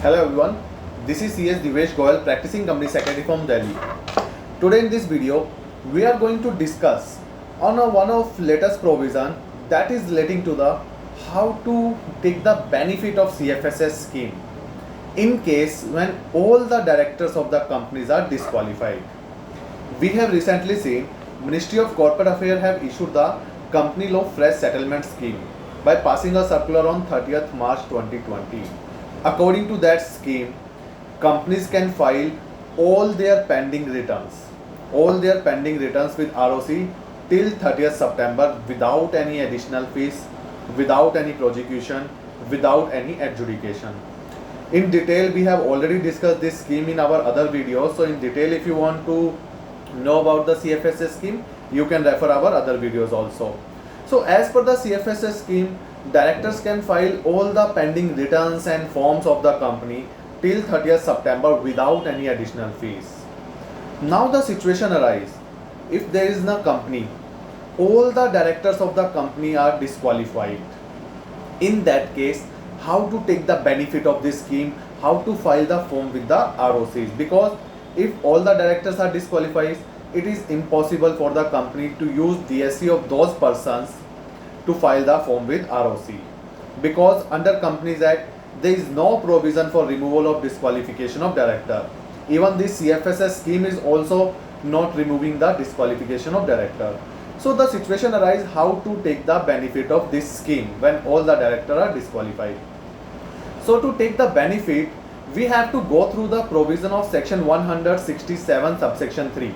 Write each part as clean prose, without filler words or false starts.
Hello everyone, this is CS Divesh Goyal, practicing company secretary from Delhi. Today in this video, we are going to discuss on one of latest provision that is relating to the how to take the benefit of CFSS scheme in case when all the directors of the companies are disqualified. We have recently seen Ministry of Corporate Affairs have issued the Company Law Fresh Settlement Scheme by passing a circular on 30th March 2020. According to that scheme, companies can file all their pending returns with ROC till 30th September without any additional fees, without any prosecution, without any adjudication. In detail, we have already discussed this scheme in our other videos. So in detail, if you want to know about the CFSS scheme, you can refer our other videos also. So as per the CFSS scheme, directors can file all the pending returns and forms of the company till 30th September without any additional fees. Now the situation arises, if there is no company, all the directors of the company are disqualified. In that case, how to take the benefit of this scheme, how to file the form with the ROCs, because if all the directors are disqualified, it is impossible for the company to use DSC of those persons to file the form with ROC, because under Companies Act there is no provision for removal of disqualification of director. Even this CFSS scheme is also not removing the disqualification of director. So the situation arises how to take the benefit of this scheme when all the directors are disqualified. So to take the benefit, we have to go through the provision of section 167 subsection 3.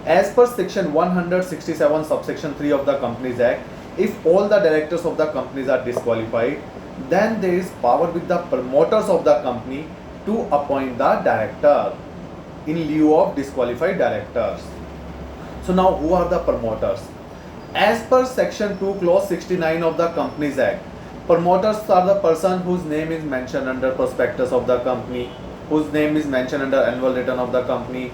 As per section 167 subsection 3 of the Companies Act, if all the directors of the companies are disqualified, then there is power with the promoters of the company to appoint the director in lieu of disqualified directors. So now who are the promoters? As per section 2 clause 69 of the Companies Act, promoters are the person whose name is mentioned under prospectus of the company, whose name is mentioned under annual return of the company,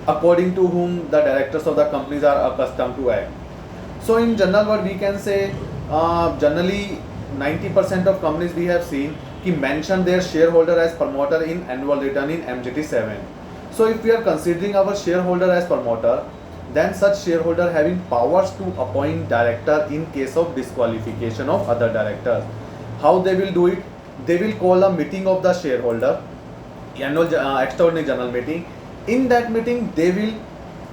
according to whom the directors of the companies are accustomed to act. So in general word we can say generally 90% of companies we have seen ki mention their shareholder as promoter in annual return in MJT 7. So if we are considering our shareholder as promoter, then such shareholder having powers to appoint director in case of disqualification of other directors. How they will do it? They will call a meeting of the shareholder, annual extraordinary general meeting. In that meeting they will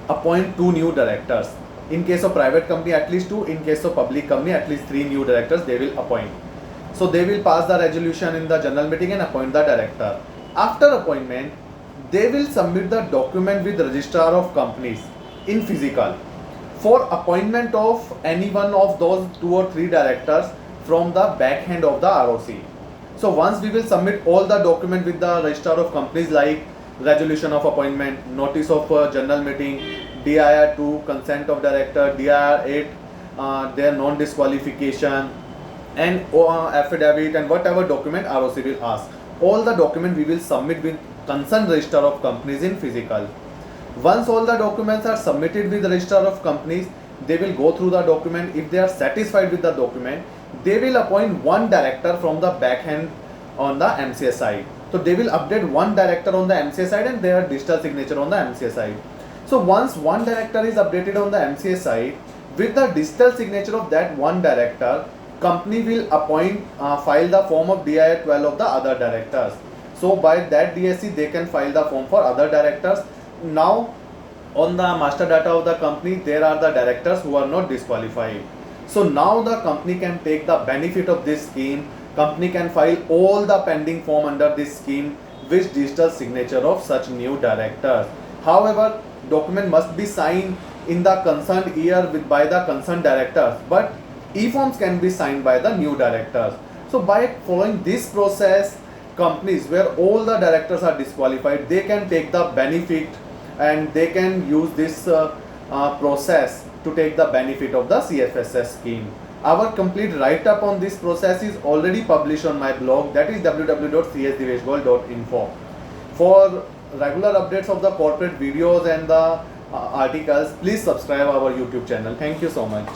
appoint 2 new directors. In case of private company at least 2, in case of public company at least 3 new directors they will appoint. So they will pass the resolution in the general meeting and appoint the director. After appointment, they will submit the document with registrar of companies in physical for appointment of any one of those 2 or 3 directors from the back end of the ROC. So once we will submit all the document with the registrar of companies like resolution of appointment, notice of general meeting, DIR 2, consent of director, DIR 8, their non-disqualification, and affidavit and whatever document ROC will ask. All the document we will submit with concerned registrar of companies in physical. Once all the documents are submitted with the registrar of companies, they will go through the document. If they are satisfied with the document, they will appoint 1 director from the back end on the MCA side. So they will update 1 director on the MCA side and their digital signature on the MCA side. So once 1 director is updated on the MCA side, with the digital signature of that 1 director, company will appoint, file the form of DIR 12 of the other directors. So by that DSC they can file the form for other directors. Now on the master data of the company there are the directors who are not disqualified. So now the company can take the benefit of this scheme. Company can file all the pending form under this scheme with digital signature of such new directors. However, document must be signed in the concerned year by the concerned directors, but e-forms can be signed by the new directors. So by following this process, companies where all the directors are disqualified, they can take the benefit and they can use this process to take the benefit of the CFSS scheme. Our complete write-up on this process is already published on my blog, that is www.csdiveshgoyal.info. For regular updates of the corporate videos and the articles, please subscribe our YouTube channel. Thank you so much.